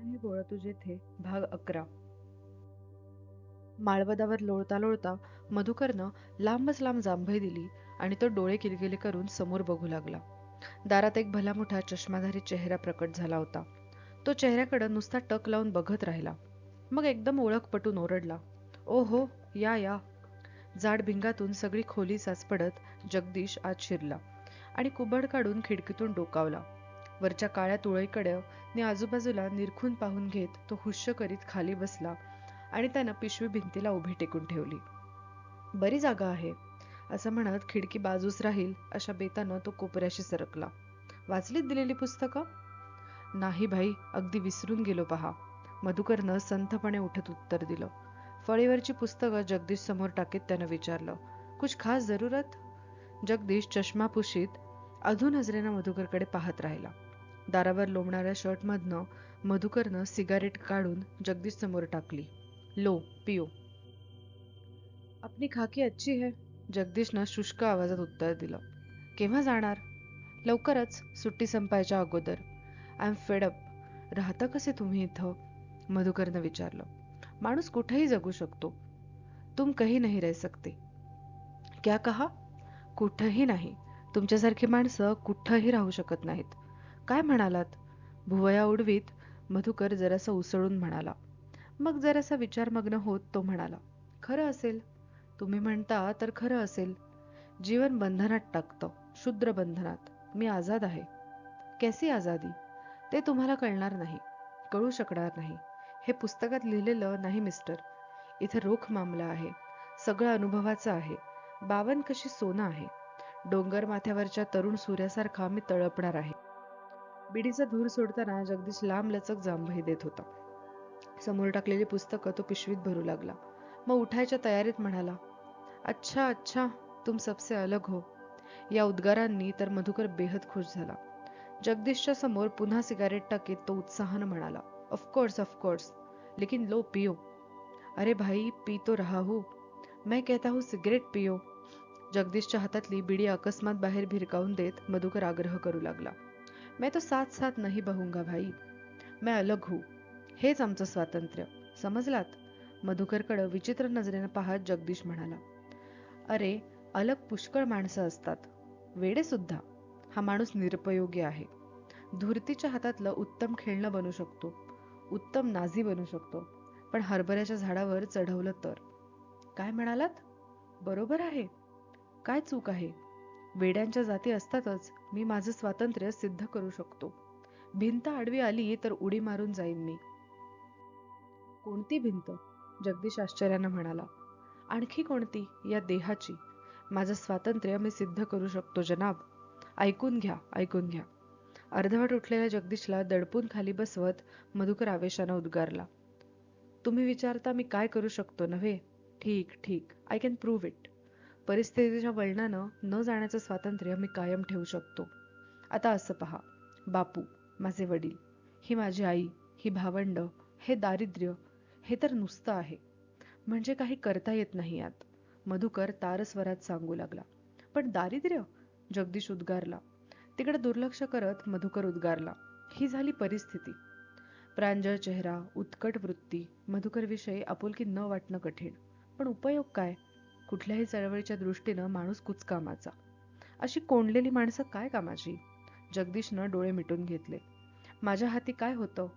आहे गोळा तू जेथे भाग 11. माळवदावर लोळता लोळता मधुकरनं लांबच लांब जांभई दिली आणि तो डोळे किलकिले करून समोर बघू लागला. दारात एक भला मोठा चष्माधारी चेहरा प्रकट झाला होता. तो चेहऱ्याकडं नुसता टक लावून बघत राहिला. मग एकदम ओळख पटून ओरडला, "ओ हो, या या." जाड भिंगातून सगळी खोली साचपडत जगदीश आत शिरला आणि कुबड काढून खिडकीतून डोकावला. वरच्या काळ्या तुळईकडं नि आजूबाजूला निरखून पाहून घेत तो हुश्य करीत खाली बसला आणि त्यानं पिशवी भिंतीला उभी टेकून ठेवली. "बरी जागा आहे," असं म्हणत खिडकी बाजूस राहील अशा बेतानं तो कोपऱ्याशी सरकला. "वाचलीत दिलेली पुस्तकं?" "नाही भाई, अगदी विसरून गेलो पहा." मधुकरनं संथपणे उठत उत्तर दिलं. फळीवरची पुस्तकं जगदीश समोर टाकीत त्यानं विचारलं, "कुछ खास जरूरत?" जगदीश चष्मापुशीत अधू नजरेनं मधुकरकडे पाहत राहिला. दारावर लोंबणाऱ्या शर्टमधनं मधुकरनं सिगारेट काढून जगदीश समोर टाकली. "लो, पियो." "अपनी खाकी अच्छी है," जगदीशनं शुष्क आवाजात उत्तर दिलं. "केव्हा जाणार?" "लवकरच, सुट्टी संपायच्या अगोदर." "I am fed up." "राहता कसे तुम्ही इथं?" मधुकरनं विचारलं. "माणूस कुठेही जगू शकतो." "तुम कहीं नहीं रह सकते." "क्या कहा?" "कुठंही नाही. तुमच्यासारखी माणसं कुठंही राहू शकत नाहीत." "काय म्हणालात?" भुवया उडवीत मधुकर जरासा उसळून म्हणाला. मग जरासा विचारमग्न होत तो म्हणाला, "खरं असेल. तुम्ही म्हणता तर खरं असेल. जीवन बंधनात टाकतं, क्षुद्र बंधनात. मी आझाद आहे." "कैसी आझादी?" "ते तुम्हाला कळणार नाही, कळू शकणार नाही. हे पुस्तकात लिहिलेलं नाही मिस्टर. इथं रोख मामला आहे. सगळं अनुभवाचं आहे. बावन कशी सोनं आहे. डोंगर माथ्यावरच्या तरुण सूर्यासारखा मी तळपणार आहे." बिडीचा धूर सोडताना जगदीश लांबलचक जांभई देत होता. समोर टाकलेली पुस्तकं तो पिशवीत भरू लागला. मग उठायच्या तयारीत म्हणाला, "अच्छा अच्छा, तुम सबसे अलग हो." या उद्गारांनी तर मधुकर बेहद खुश झाला. जगदीशच्या समोर पुन्हा सिगारेट टाकीत तो उत्साहानं म्हणाला, ऑफकोर्स ऑफकोर्स, लेकिन लो पियो." "अरे भाई, पी तो रहा हूँ. मैं कहता हूँ सिगरेट पियो." जगदीशच्या हातातली बिडी अकस्मात बाहेर भिरकावून देत मधुकर आग्रह करू लागला. "मैं तो साथ साथ नहीं बहूंगा भाई. मैं अलग हूँ. हेच आमचं स्वातंत्र्य. समजलात?" मधुकरकडं विचित्र नजरेनं पाहत जगदीश म्हणाला, "अरे, अलग पुष्कळ माणसं असतात. वेडे सुद्धा. हा माणूस निरुपयोगी आहे. धूर्तीच्या हातातलं उत्तम खेळणं बनू शकतो, उत्तम नाझी बनू शकतो, पण हरभऱ्याच्या झाडावर चढवलं तर." "काय म्हणालात?" "बरोबर आहे. काय चूक आहे? वेड्यांच्या जाती असतातच. मी माझं स्वातंत्र्य सिद्ध करू शकतो. भिंत आडवी आली तर उडी मारून जाईन मी." "कोणती भिंत?" जगदीश आश्चर्यानं म्हणाला. "आणखी कोणती? या देहाची. माझं स्वातंत्र्य मी सिद्ध करू शकतो जनाब. ऐकून घ्या, ऐकून घ्या." अर्धवट उठलेल्या जगदीशला दडपून खाली बसवत मधुकर आवेशानं उद्गारला, "तुम्ही विचारता मी काय करू शकतो नव्हे? ठीक ठीक, आय कॅन प्रूव्ह इट. परिस्थितीच्या वळणानं न जाण्याचं स्वातंत्र्य मी कायम ठेवू शकतो. आता असं पहा, बापू, माझे वडील, ही माझी आई, ही भावंड, हे दारिद्र्य, हे तर नुसतं आहे. म्हणजे काही करता येत नाही यात." मधुकर तारस्वरात सांगू लागला. "पण दारिद्र्य?" जगदीश उद्गारला. तिकडे दुर्लक्ष करत मधुकर उद्गारला, "ही झाली परिस्थिती." प्रांजळ चेहरा, उत्कट वृत्ती, मधुकरविषयी आपुलकी न वाटणं कठीण. पण उपयोग काय? कुठल्याही चळवळीच्या दृष्टीनं माणूस कुचकामाचा. अशी कोंडलेली माणसं काय कामाची? जगदीशनं डोळे मिटून घेतले. "माझ्या हाती काय होतं?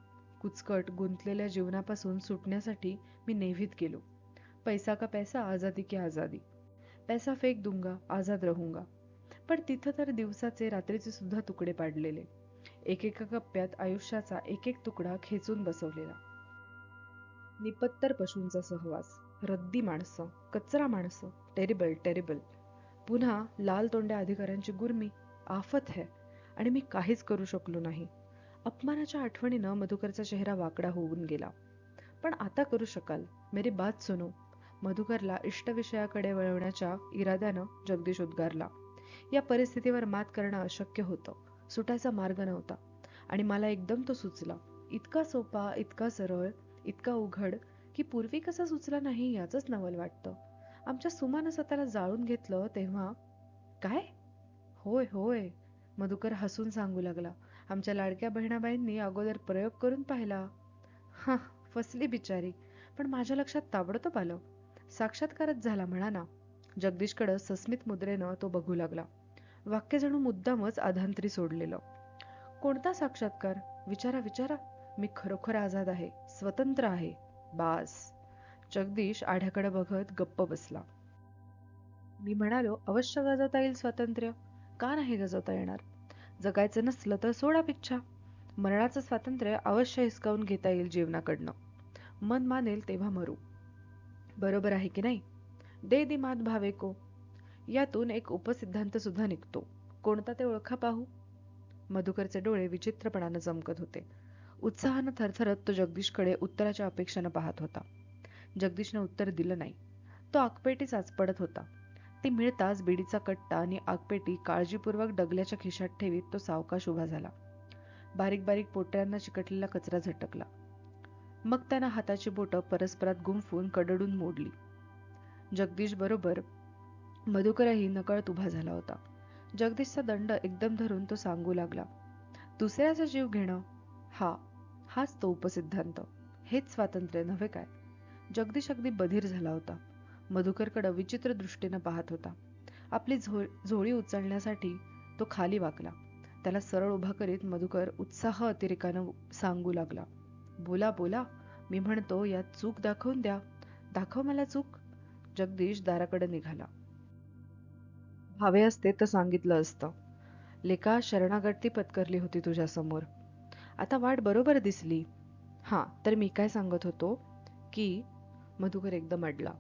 कुचकट, गुंतलेल्या जीवनापासून सुटण्यासाठी मी नेव्हीत गेलो. पैसा का पैसा, आजादी की आजादी. पैसा फेक दूंगा, आजाद रहूंगा." पण तिथं तर दिवसाचे रात्रीचे सुद्धा तुकडे पाडलेले. एकेका कप्प्यात आयुष्याचा एक एक तुकडा खेचून बसवलेला. निपत्तर पशूंचा सहवास, रद्दी माणसं, कचरा माणसं, टेरिबल टेरिबल. पुन्हा लाल तोंड्या अधिकाऱ्यांची गुर्मी, आफत है. आणि मी काहीच करू शकलो नाही. अपमानाच्या आठवणीनं मधुकरचा चेहरा वाकडा होऊन गेला. "पण आता करू शकाल. मेरी बात सुनो." मधुकरला इष्टविषयाकडे वळवण्याच्या इराद्यानं जगदीश उद्गारला. "या परिस्थितीवर मात करणं अशक्य होतं. सुटायचा मार्ग नव्हता. आणि मला एकदम तो सुचला. इतका सोपा, इतका सरळ, इतका उघड, की पूर्वी कसा सुचला नाही याचंच नवल वाटतं. आमच्या सुमानं स्वतःला जाळून घेतलं तेव्हा." "काय?" "होय होय," मधुकर हसून सांगू लागला. "आमच्या लाडक्या बहिणाबाईंनी अगोदर प्रयोग करून पाहिला. हा, फसली बिचारी. पण माझ्या लक्षात ताबडतोब आलं. साक्षात्कारच झाला म्हणा ना. जगदीशकडं सस्मित मुद्रेनं तो बघू लागला. वाक्य जणू मुद्दामच अधांतरी सोडलेलं. कोणता साक्षात्कार? विचारा विचारा. मी खरोखर आझाद आहे, स्वतंत्र आहे. बास. जगदीश आढ्याकडे बघत गप्प बसला. मी म्हणालो, अवश्य गाजवता येईल स्वातंत्र्य. का नाही गाजवता येणार? जगायचं नसलं तर सोडा पिच्छा. मरणाचं स्वातंत्र्य अवश्य हिसकावून घेता येईल जीवनाकडनं. मन मानेल तेव्हा मरू. बरोबर आहे की नाही? दे दिमात भावे को. यातून एक उपसिद्धांत सुद्धा निघतो. कोणता ते ओळखा पाहू? मधुकरचे डोळे विचित्रपणानं चमकत होते. उत्साहानं थरथरत तो जगदीशकडे उत्तराच्या अपेक्षेनं पाहत होता. जगदीशनं उत्तर दिलं नाही. तो आगपेटी चाचपडत होता. ती मिळताच बिडीचा कट्टा आणि आगपेटी काळजीपूर्वक डगल्याच्या खिशात ठेवीत तो सावकाश उभा झाला. बारीक बारीक पोटऱ्यांना चिकटलेला कचरा झटकला. मग त्यानं हाताची बोटं परस्परात गुंफून कडडून मोडली. जगदीश बरोबर मधुकरही नकळत उभा झाला होता. जगदीशचा दंड एकदम धरून तो सांगू लागला, दुसऱ्याचा जीव घेणं, हाच तो उपसिद्धांत. हेच स्वातंत्र्य नव्हे काय? जगदीश अगदी बधीर झाला होता. मधुकरकडं विचित्र दृष्टीनं पाहत होता. आपली झोळी उचलण्यासाठी तो खाली वाकला. त्याला सरळ उभा करीत मधुकर उत्साह अतिरेकानं सांगू लागला, बोला बोला, मी म्हणतो यात चूक दाखवून द्या. दाखव मला चूक. जगदीश दाराकडे निघाला. हवे असते तर सांगितलं असतं. लेका, शरणागती पत्करली होती तुझ्यासमोर. आता वाट बरोबर दिसली. हा, तर मी काय सांगत होतो की. मधुकर एकदम अडला.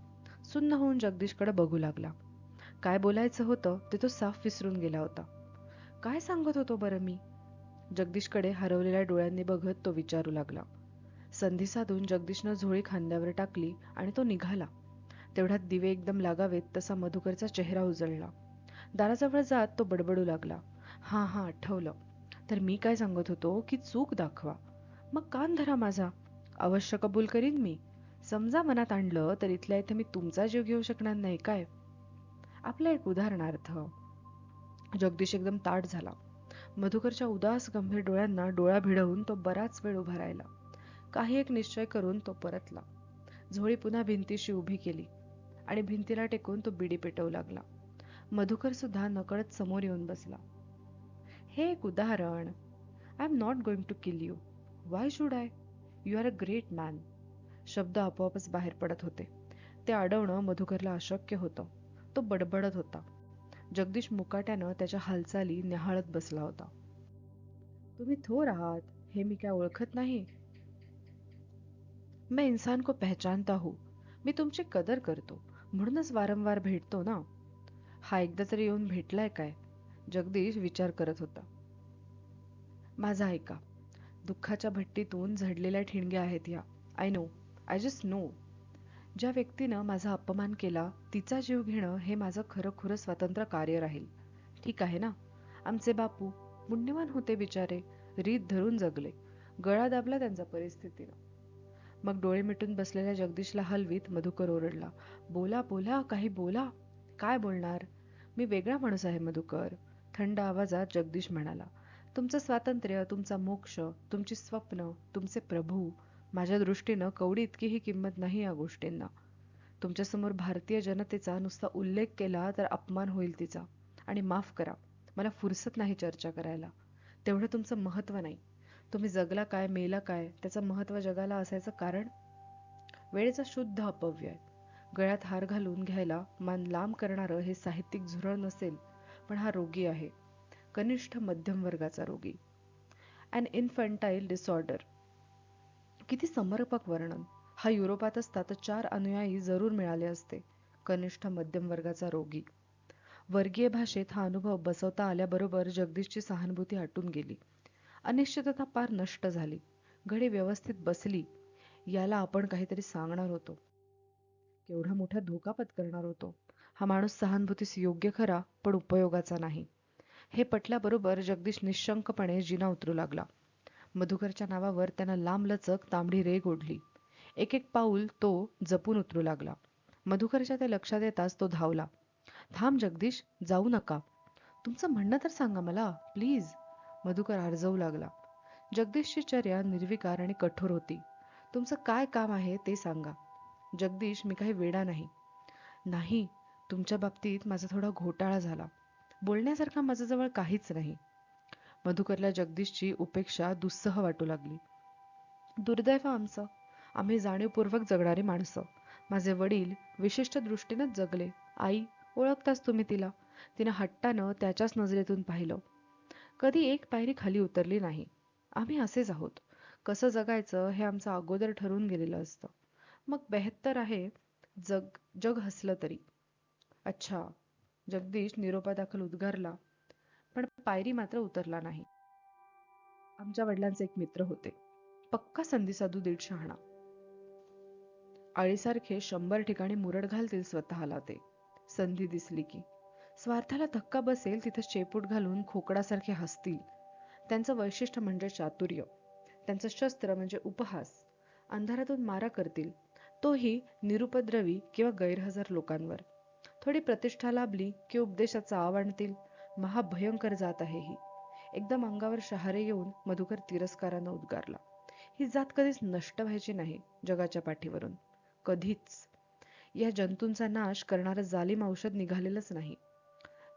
सुन्न होऊन जगदीशकडे बघू लागला. काय बोलायचं होतं ते तो साफ विसरून गेला होता. काय सांगत होतो बरं मी? जगदीशकडे हरवलेल्या डोळ्यांनी बघत तो विचारू लागला. संधी साधून जगदीशनं झोळी खांद्यावर टाकली आणि तो निघाला. तेवढ्यात दिवे एकदम लागावेत तसा मधुकरचा चेहरा उजळला. दाराजवळ जात तो बडबडू लागला, हा हा, आठवलं. तर मी काय सांगत होतो की चूक दाखवा. मग कान धरा माझा. अवश्य कबूल करीन मी. समजा मनात आणलं तर इथल्या इथे मी तुमचा जीव घेऊ शकणार नाही काय? आपलं एक उदाहरणार्थ. जगदीश एकदम ताठ झाला. मधुकरच्या उदास गंभीर डोळ्यांना डोळा भिडवून तो बराच वेळ उभा राहिला. काही एक निश्चय करून तो परतला. झोळी पुन्हा भिंतीशी उभी केली आणि भिंतीला टेकून तो बिडी पेटवू लागला. मधुकर सुद्धा नकळत समोर येऊन बसला. हे एक उदाहरण. I am not going to kill you. Why should I? You are a great man. शब्द आपोआपच बाहेर पडत होते. ते अडवणं मधुकरला अशक्य होतं. तो बडबडत होता. जगदीश मुकाट्यानं त्याच्या हालचाली न्याहाळत बसला होता. तुम्ही थोर आहात, हे मी काय ओळखत नाही? मैं इंसान को पहचानता हूँ. मी तुमची कदर करतो, म्हणूनच वारंवार भेटतो ना. हा एकदा तरी येऊन भेटलाय काय? जगदीश विचार करत होता. माझा ऐका. दुःखाच्या भट्टीतून झडलेल्या ठिणग्या आहेत ह्या. I know. I just know. ज्या व्यक्तीनं माझा अपमान केला तिचा जीव घेणं हे माझं खरंखुरं स्वतंत्र कार्य राहील. ठीक आहे ना? आमचे बापू पुण्यवान होते बिचारे. रीत धरून जगले. गळा दाबला त्यांचा परिस्थितीनं. मग डोळे मिटून बसलेल्या जगदीशला हलवीत मधुकर ओरडला, बोला बोला, काही बोला. काय बोलणार? मी वेगळा माणूस आहे मधुकर. थंड आवाजात जगदीश म्हणाला. तुमचं स्वातंत्र्य, तुमचा मोक्ष, तुमची स्वप्न, तुमचे प्रभू, माझ्या दृष्टीनं कवडी इतकीही किंमत नाही या गोष्टींना. तुमच्यासमोर भारतीय जनतेचा नुसता उल्लेख केला तर अपमान होईल तिचा. आणि माफ करा, मला फुरसत नाही चर्चा करायला. तेवढं तुमचं महत्त्व नाही. तुम्ही जगला काय, मेला काय, त्याचं महत्त्व जगाला असायचं कारण? वेळेचा शुद्ध अपव्यय. गळ्यात हार घालून घ्यायला मान लांब करणारं हे साहित्यिक झुरळ नसेल, पण हा रोगी आहे. कनिष्ठ मध्यम वर्गाचा रोगी. अन इन्फंटाईल डिसऑर्डर. किती समर्पक वर्णन. हा युरोपात असता तर 4 अनुयायी जरूर मिळाले असते. कनिष्ठ मध्यम वर्गाचा रोगी. वर्गीय भाषेत हा अनुभव बसवता आल्याबरोबर जगदीशची सहानुभूती आटून गेली. अनिश्चितता पार नष्ट झाली. घडी व्यवस्थित बसली. याला आपण काहीतरी सांगणार होतो. केवढा मोठा धोका पत्करणार होतो. हा माणूस सहानुभूतीस योग्य खरा, पण उपयोगाचा नाही. हे पटल्याबरोबर जगदीश निशंकपणे जिना उतरू लागला. मधुकरच्या नावावर त्यानं लांबलचक तांबडी रेघ ओढली. एक एक पाऊल तो जपून उतरू लागला. मधुकरच्या ते लक्षात येताच तो धावला. थांब जगदीश, जाऊ नका. तुमचं म्हणणं तर सांगा मला, प्लीज. मधुकर आर्जवू लागला. जगदीशची चर्या निर्विकार आणि कठोर होती. तुमचं काय काम आहे ते सांगा. जगदीश, मी काही वेडा नाही. नाही, तुमच्या बाबतीत माझा थोडा घोटाळा झाला. बोलण्यासारखं माझ्याजवळ काहीच नाही. मधुकरला जगदीशची उपेक्षा दुस्सह वाटू लागली. दुर्दैव आमचं. आम्ही जाणीवपूर्वक जगणारी माणसं. माझे वडील विशिष्ट दृष्टीनंच जगले. आई, ओळखताच तुम्ही तिला. तिनं हट्टानं त्याच्याच नजरेतून पाहिलं. कधी एक पायरी खाली उतरली नाही. आम्ही असेच आहोत. कसं जगायचं हे आमचं अगोदर ठरवून गेलेलं असतं. मग बेहत्तर आहे जग जग हसलं तरी. अच्छा. जगदीश निरोपादाखल उद्गारला, पण पायरी मात्र उतरला नाही. आमच्या वडिलांचे एक मित्र होते. पक्का संधीसाधू दीड शहाणा. आळीसारखे 100 ठिकाणी मुरड घालतील स्वतःला ते, संधी दिसली की. स्वार्थाला धक्का बसेल तिथे शेपूट घालून खोकडासारखे हसतील. त्यांचं वैशिष्ट्य म्हणजे चातुर्य. त्यांचं शस्त्र म्हणजे उपहास. अंधारातून मारा करतील, तोही निरुपद्रवी किंवा गैरहजर लोकांवर. थोडी प्रतिष्ठा लाभली की उपदेशाचा आव आणतील. महाभयंकर जात आहे ही. एकदम अंगावर शहारे येऊन मधुकर तिरस्कारानं उद्गारला. ही जात कधीच नष्ट व्हायची नाही जगाच्या पाठीवरून. कधीच. या जंतूंचा नाश करणारं जालिम औषध निघालेलंच नाही.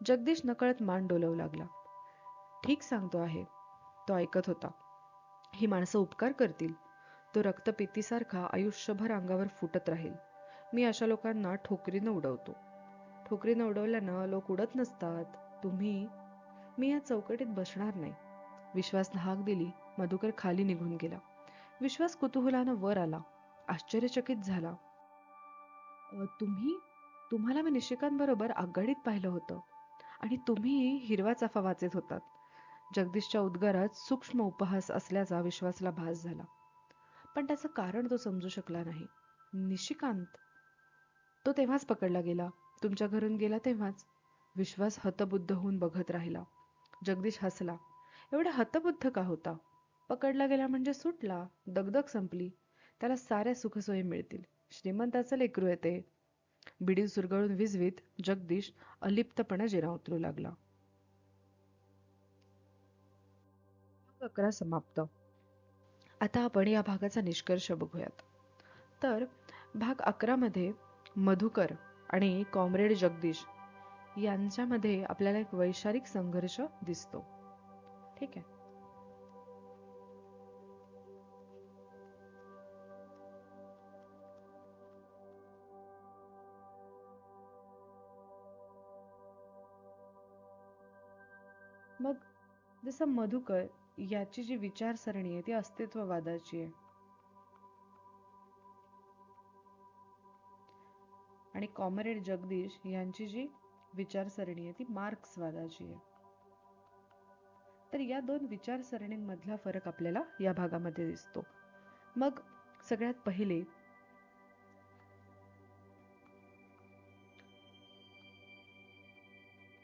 जगदीश नकळत मान डोलवू लागला. ठीक सांगतो आहे. तो ऐकत होता. ही माणसं उपकार करतील. तो रक्तपित्तीसारखा आयुष्यभर अंगावर फुटत राहील. मी अशा लोकांना ठोकरीनं उडवतो. ठोकरीनं उडवल्यानं लोक उडत नसतात. मी या चौकटीत बसणार नाही. विश्वासनं हाक दिली. मधुकर खाली निघून गेला. विश्वास कुतूहलानं वर आला. आश्चर्यचकित झाला. तुम्हाला मी निशिकांबरोबर आघाडीत पाहिलं होतं आणि तुम्ही हिरवा चाफा वाचत होतात. जगदीशच्या उद्गारात सूक्ष्म उपहास असल्याचा विश्वासला भास झाला. पण त्याचं कारण तो समजू शकला नाही. निशिकांत? तो तेव्हाच पकडला गेला. तुमच्या घरून गेला तेव्हाच. विश्वास हतबुद्ध होऊन बघत राहिला. जगदीश हसला. एवढा हतबुद्ध का होता? पकडला गेला म्हणजे सुटला. दगदग संपली. त्याला साऱ्या सुखसोयी मिळतील. श्रीमंताचं लेकरू आहे ते. बिडी सुरगळून विजवीत जगदीश अलिप्तपणे जिना उतरू लागला. 11 समाप्त. आता आपण या भागाचा निष्कर्ष बघूयात. तर भाग 11 मध्ये मधुकर आणि कॉम्रेड जगदीश यांच्यामध्ये आपल्याला एक वैचारिक संघर्ष दिसतो. ठीक आहे. मग जसं मधुकर याची जी विचारसरणी आहे ती अस्तित्ववादाची आहे आणि कॉम्रेड जगदीश यांची जी विचारसरणी आहे ती मार्क्सवादाची आहे. तर या दोन विचारसरणींमधला फरक आपल्याला या भागामध्ये दिसतो. मग सगळ्यात पहिले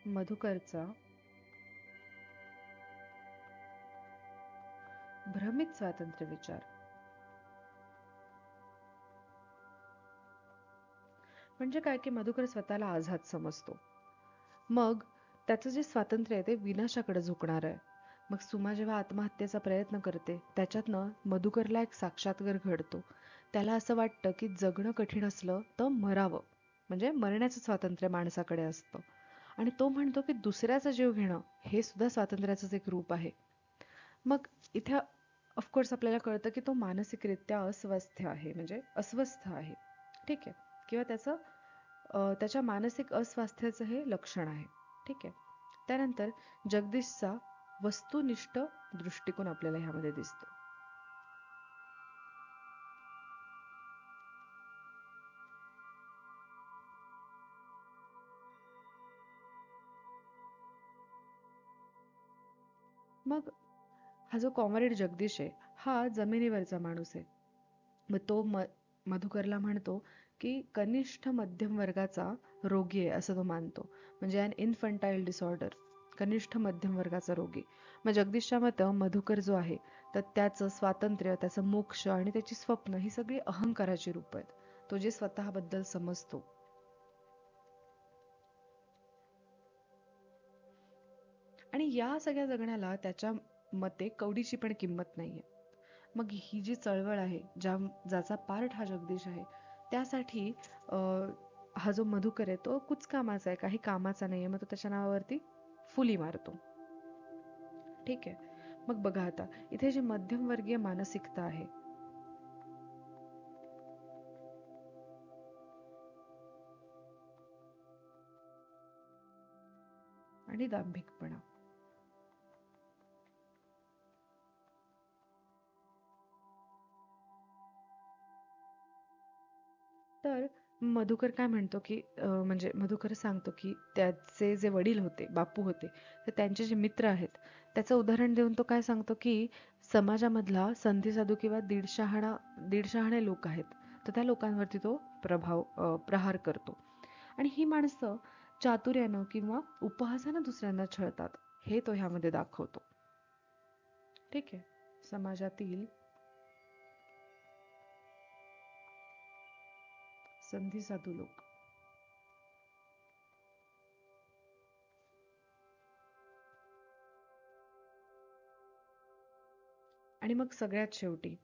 मधुकरचा भ्रमित स्वातंत्र्य विचार. म्हणजे काय की मधुकर स्वतःला आझाद समजतो. मग त्याचं जे स्वातंत्र्य आहे ते विनाशाकडे झुकणार आहे. मग सुमा जेव्हा आत्महत्येचा प्रयत्न करते त्याच्यातनं मधुकरला एक साक्षात्कार घडतो. त्याला असं वाटतं की जगणं कठीण असलं तर मरावं. म्हणजे मरण्याचं स्वातंत्र्य माणसाकडे असतं. आणि तो म्हणतो की दुसऱ्याचा जीव घेणं हे सुद्धा स्वातंत्र्याचंच एक रूप आहे. मग इथे ऑफकोर्स आपल्याला कळतं की तो मानसिकरित्या अस्वस्थ आहे. ठीक आहे. किंवा त्याच्या मानसिक अस्वास्थ्याचं हे लक्षण आहे. ठीक आहे. त्यानंतर जगदीशचा वस्तुनिष्ठ दृष्टिकोन आपल्याला ह्यामध्ये दिसतो. मग हा जो कॉम्रेड जगदीश आहे हा जमिनीवरचा माणूस आहे. मग तो मधुकरला म्हणतो की कनिष्ठ मध्यम वर्गाचा रोगी आहे असं तो मानतो. म्हणजे अन इन्फंटाईल डिसऑर्डर. कनिष्ठ मध्यम वर्गाचा रोगी. मग जगदीशच्या मतं मधुकर जो आहे तर त्याचं स्वातंत्र्य, त्याचं मोक्ष आणि त्याची स्वप्न ही सगळी अहंकाराची रूप आहेत. तो जे स्वतःबद्दल समजतो. आणि या सगळ्या जगण्याला त्याच्या मते कवडीची पण किंमत नाहीये. मग ही जी चळवळ आहे, ज्याचा पार्ट हा जगदीश आहे, त्यासाठी हा जो मधुकर आहे तो कुचकामाचा आहे, काही कामाचा नाहीये. मग तो त्याच्या नावावरती फुली मारतो. ठीक आहे. मग बघा आता इथे जी मध्यमवर्गीय मानसिकता आहे, आणि दांभिकपणा. तर मधुकर काय म्हणतो की म्हणजे मधुकर सांगतो की त्याचे जे वडील होते, बापू होते, तर त्यांचे जे मित्र आहेत, त्याचं उदाहरण देऊन तो काय सांगतो की समाजामधला संधी साधू किंवा दीडशहाणे लोक आहेत, तर त्या लोकांवरती तो प्रहार करतो. आणि ही माणसं चातुर्यानं किंवा उपहासानं दुसऱ्यांना छळतात, हे तो ह्यामध्ये दाखवतो. ठीक आहे. समाजातील संधी साधू लोक. आणि मग सगळ्यात शेवटी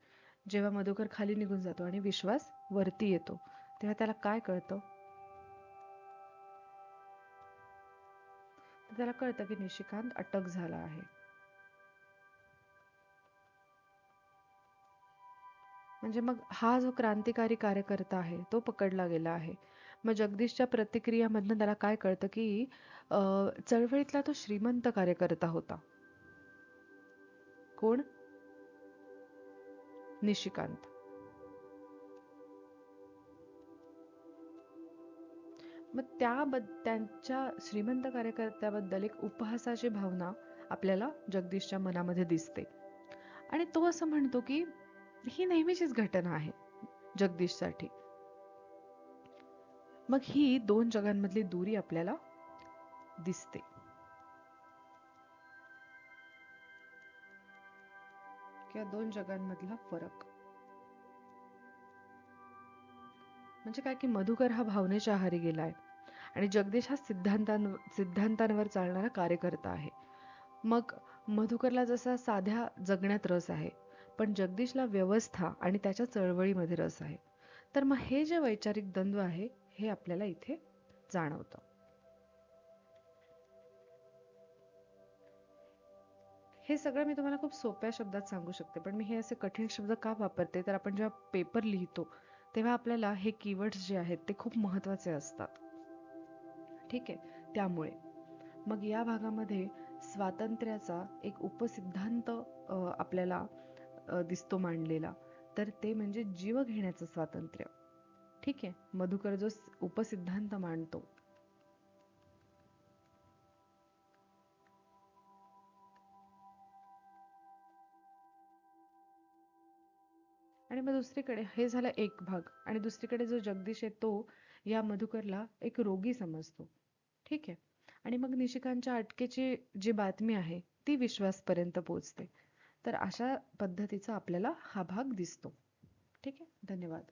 जेव्हा मधुकर खाली निघून जातो आणि विश्वास वरती येतो, तेव्हा त्याला काय कळतं? तर त्याला कळतं की निशिकांत अटक झाला आहे. म्हणजे मग हा जो क्रांतिकारी कार्यकर्ता आहे तो पकडला गेला आहे. मग जगदीशच्या प्रतिक्रियामधनं त्याला काय कळतं की चळवळीतला तो श्रीमंत कार्यकर्ता होता. कोण? निशिकांत. मग त्यांच्या श्रीमंत कार्यकर्त्याबद्दल एक उपहासाची भावना आपल्याला जगदीशच्या मनामध्ये दिसते. आणि तो असं म्हणतो की ही नेहमीचीच घटना आहे जगदीशसाठी. मग ही दोन जगांमधली दुरी आपल्याला दिसते, किंवा दोन जगांमधला फरक. म्हणजे काय की मधुकर हा भावनेच्या आहारी गेलाय आणि जगदीश हा सिद्धांतांवर चालणारा कार्यकर्ता आहे. मग मधुकरला जसा साध्या जगण्यात रस आहे, पण जगदीशला व्यवस्था आणि त्याच्या चळवळीमध्ये रस आहे. तर मग हे जे वैचारिक द्वंद्व आहे, हे आपल्याला इथे जाणवतं. हे सगळं मी तुम्हाला खूप सोप्या शब्दात सांगू शकते, पण मी हे असे कठीण शब्द का वापरते, तर आपण जेव्हा पेपर लिहितो तेव्हा आपल्याला हे कीवर्ड्स जे आहेत ते खूप महत्त्वाचे असतात. ठीक आहे. त्यामुळे मग या भागामध्ये स्वातंत्र्याचा एक उपसिद्धांत आपल्याला दिसतो मांडलेला. तर ते म्हणजे जीव घेण्याचं स्वातंत्र्य. ठीक आहे. मधुकर जो उपसिद्धांत मांडतो. आणि मग दुसरीकडे हे झालं एक भाग, आणि दुसरीकडे जो जगदीश आहे तो या मधुकरला एक रोगी समजतो. ठीक आहे. आणि मग निशिकांच्या अटकेची जी बातमी आहे ती विश्वासपर्यंत पोहोचते. तर अशा पद्धतीचा आपल्याला हा भाग दिसतो. ठीक आहे. धन्यवाद.